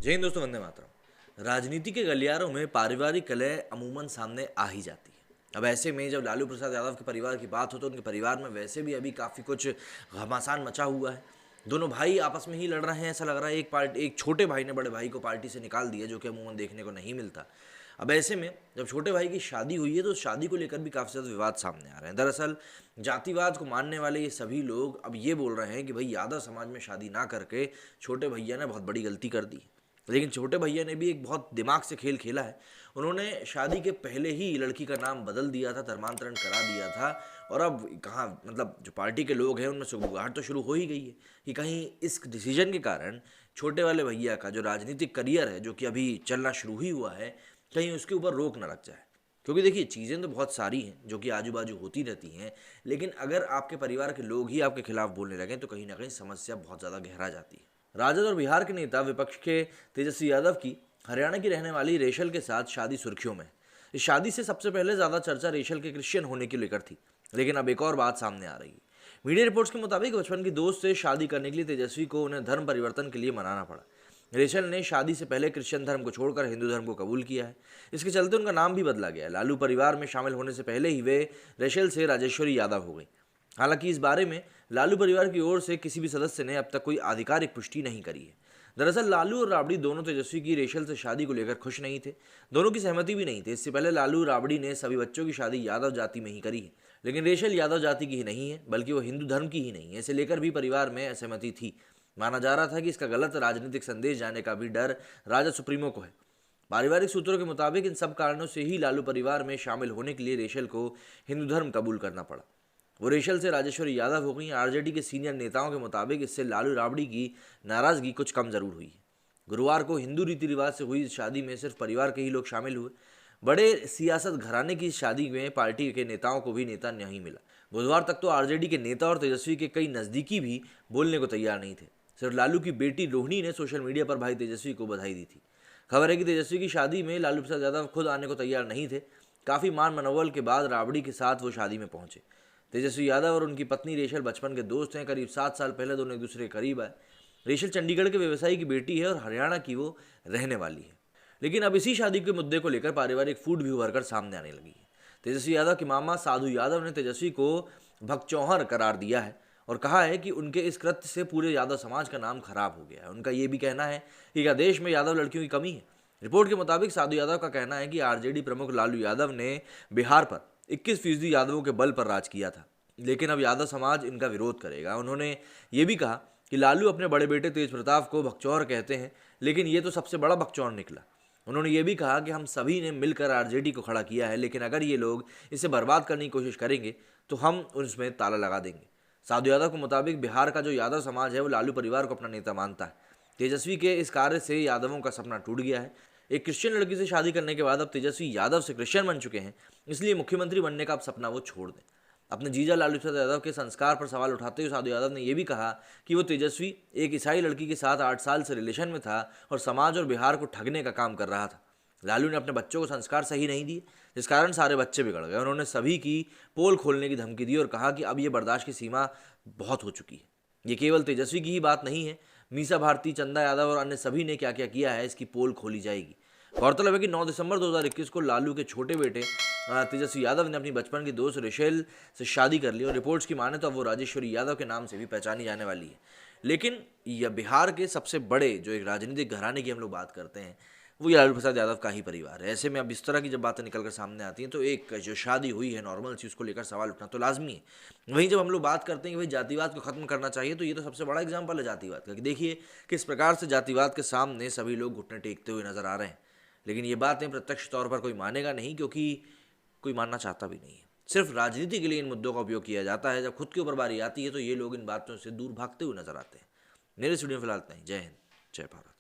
जय हिंद दोस्तों, वंदे मातरम। राजनीति के गलियारों में पारिवारिक कलह अमूमन सामने आ ही जाती है। अब ऐसे में जब लालू प्रसाद यादव के परिवार की बात हो तो उनके परिवार में वैसे भी अभी काफ़ी कुछ घमासान मचा हुआ है। दोनों भाई आपस में ही लड़ रहे हैं, ऐसा लग रहा है। एक छोटे भाई ने बड़े भाई को पार्टी से निकाल दिया, जो कि अमूमन देखने को नहीं मिलता। अब ऐसे में जब छोटे भाई की शादी हुई है तो शादी को लेकर भी काफ़ी ज़्यादा विवाद सामने आ रहे हैं। दरअसल जातिवाद को मानने वाले ये सभी लोग अब ये बोल रहे हैं कि भाई यादव समाज में शादी ना करके छोटे भैया ने बहुत बड़ी गलती कर दी। लेकिन छोटे भैया ने भी एक बहुत दिमाग से खेल खेला है। उन्होंने शादी के पहले ही लड़की का नाम बदल दिया था, धर्मांतरण करा दिया था। और अब कहाँ, मतलब जो पार्टी के लोग हैं उनमें सुगबुगाहट तो शुरू हो ही गई है कि कहीं इस डिसीजन के कारण छोटे वाले भैया का जो राजनीतिक करियर है, जो कि अभी चलना शुरू ही हुआ है, कहीं उसके ऊपर रोक न लग जाए। क्योंकि देखिए, चीज़ें तो बहुत सारी हैं जो कि आजू बाजू होती रहती हैं, लेकिन अगर आपके परिवार के लोग ही आपके खिलाफ बोलने लगें तो कहीं ना कहीं समस्या बहुत ज़्यादा गहरा जाती है। राजद और बिहार के नेता विपक्ष के तेजस्वी यादव की हरियाणा की रहने वाली रेशल के साथ शादी सुर्खियों में। इस शादी से सबसे पहले ज़्यादा चर्चा रेशल के क्रिश्चियन होने की लेकर थी, लेकिन अब एक और बात सामने आ रही है। मीडिया रिपोर्ट्स के मुताबिक बचपन की दोस्त से शादी करने के लिए तेजस्वी को उन्हें धर्म परिवर्तन के लिए मनाना पड़ा। रेशल ने शादी से पहले क्रिश्चियन धर्म को छोड़कर हिंदू धर्म को कबूल किया है। इसके चलते उनका नाम भी बदला गया है। लालू परिवार में शामिल होने से पहले ही वे रेशल से राजेश्वरी यादव हो गई। हालांकि इस बारे में लालू परिवार की ओर से किसी भी सदस्य ने अब तक कोई आधिकारिक पुष्टि नहीं करी है। दरअसल लालू और राबड़ी दोनों तेजस्वी की रेशल से शादी को लेकर खुश नहीं थे। दोनों की सहमति भी नहीं थी। इससे पहले लालू राबड़ी ने सभी बच्चों की शादी यादव जाति में ही करी है, लेकिन रेशल यादव जाति की ही नहीं है, बल्कि वो हिंदू धर्म की ही नहीं है। इसे लेकर भी परिवार में असहमति थी। माना जा रहा था कि इसका गलत राजनीतिक संदेश जाने का भी डर राजद सुप्रीमो को है। पारिवारिक सूत्रों के मुताबिक इन सब कारणों से ही लालू परिवार में शामिल होने के लिए रेशल को हिंदू धर्म कबूल करना पड़ा। वो रेशल से राजेश्वरी यादव हो गई। आरजेडी के सीनियर नेताओं के मुताबिक इससे लालू राबड़ी की नाराजगी कुछ कम जरूर हुई है। गुरुवार को हिंदू रीति रिवाज से हुई इस शादी में सिर्फ परिवार के ही लोग शामिल हुए। बड़े सियासत घराने की शादी में पार्टी के नेताओं को भी नेता नहीं मिला। बुधवार तक तो आरजेडी के नेता और तेजस्वी के कई नजदीकी भी बोलने को तैयार नहीं थे। सिर्फ लालू की बेटी रोहिणी ने सोशल मीडिया पर भाई तेजस्वी को बधाई दी थी। खबर है कि तेजस्वी की शादी में लालू प्रसाद यादव खुद आने को तैयार नहीं थे। काफ़ी मान मनोबल के बाद राबड़ी के साथ वो शादी में पहुंचे। तेजस्वी यादव और उनकी पत्नी रेशल बचपन के दोस्त हैं। करीब 7 साल पहले दोनों एक दूसरे के करीब आए। रेशल चंडीगढ़ के व्यवसायी की बेटी है और हरियाणा की वो रहने वाली है। लेकिन अब इसी शादी के मुद्दे को लेकर पारिवारिक फूट भी उभर कर सामने आने लगी है। तेजस्वी यादव के मामा साधु यादव ने तेजस्वी को भगचौहर करार दिया है और कहा है कि उनके इस कृत्य से पूरे यादव समाज का नाम खराब हो गया है। उनका ये भी कहना है कि क्या देश में यादव लड़कियों की कमी है। रिपोर्ट के मुताबिक साधु यादव का कहना है कि आरजेडी प्रमुख लालू यादव ने बिहार पर 21% यादवों के बल पर राज किया था, लेकिन अब यादव समाज इनका विरोध करेगा। उन्होंने ये भी कहा कि लालू अपने बड़े बेटे तेज प्रताप को भगचौर कहते हैं, लेकिन ये तो सबसे बड़ा भगचौर निकला। उन्होंने ये भी कहा कि हम सभी ने मिलकर आरजेडी को खड़ा किया है, लेकिन अगर ये लोग इसे बर्बाद करने की कोशिश करेंगे तो हम उसमें ताला लगा देंगे। साधु यादव के मुताबिक बिहार का जो यादव समाज है वो लालू परिवार को अपना नेता मानता है। तेजस्वी के इस कार्य से यादवों का सपना टूट गया है। एक क्रिश्चियन लड़की से शादी करने के बाद अब तेजस्वी यादव से क्रिश्चियन बन चुके हैं, इसलिए मुख्यमंत्री बनने का अब सपना वो छोड़ दें। अपने जीजा लालू प्रसाद यादव के संस्कार पर सवाल उठाते हुए साधु यादव ने यह भी कहा कि वो तेजस्वी एक ईसाई लड़की के साथ 8 साल से रिलेशन में था और समाज और बिहार को ठगने का काम कर रहा था। लालू ने अपने बच्चों को संस्कार सही नहीं दिए, जिस कारण सारे बच्चे बिगड़ गए। उन्होंने सभी की पोल खोलने की धमकी दी और कहा कि अब ये बर्दाश्त की सीमा बहुत हो चुकी है। ये केवल तेजस्वी की ही बात नहीं है, मीसा भारती, चंदा यादव और अन्य सभी ने क्या क्या किया है, इसकी पोल खोली जाएगी। गौरतलब है कि 9 दिसंबर 2021 को लालू के छोटे बेटे तेजस्वी यादव ने अपनी बचपन की दोस्त रेशेल से शादी कर ली और रिपोर्ट्स की माने तो अब वो राजेश्वरी यादव के नाम से भी पहचानी जाने वाली है। लेकिन यह बिहार के सबसे बड़े जो एक राजनीतिक घराने की हम लोग बात करते हैं, वो ये लालू प्रसाद यादव का ही परिवार है। ऐसे में अब इस तरह की जब बातें निकलकर सामने आती हैं तो एक जो शादी हुई है नॉर्मल सी, उसको लेकर सवाल उठना तो लाजमी है। वहीं जब हम लोग बात करते हैं कि भाई जातिवाद को खत्म करना चाहिए, तो ये तो सबसे बड़ा एग्जाम्पल है जातिवाद का कि देखिए किस प्रकार से जातिवाद के सामने सभी लोग घुटने टेकते हुए नजर आ रहे हैं। लेकिन ये बातें प्रत्यक्ष तौर पर कोई मानेगा नहीं, क्योंकि कोई मानना चाहता भी नहीं है। सिर्फ राजनीति के लिए इन मुद्दों का उपयोग किया जाता है। जब खुद के ऊपर बारी आती है तो ये लोग इन बातों से दूर भागते हुए नजर आते हैं। मेरे स्टूडियो फिलहाल इतना ही। जय हिंद, जय भारत।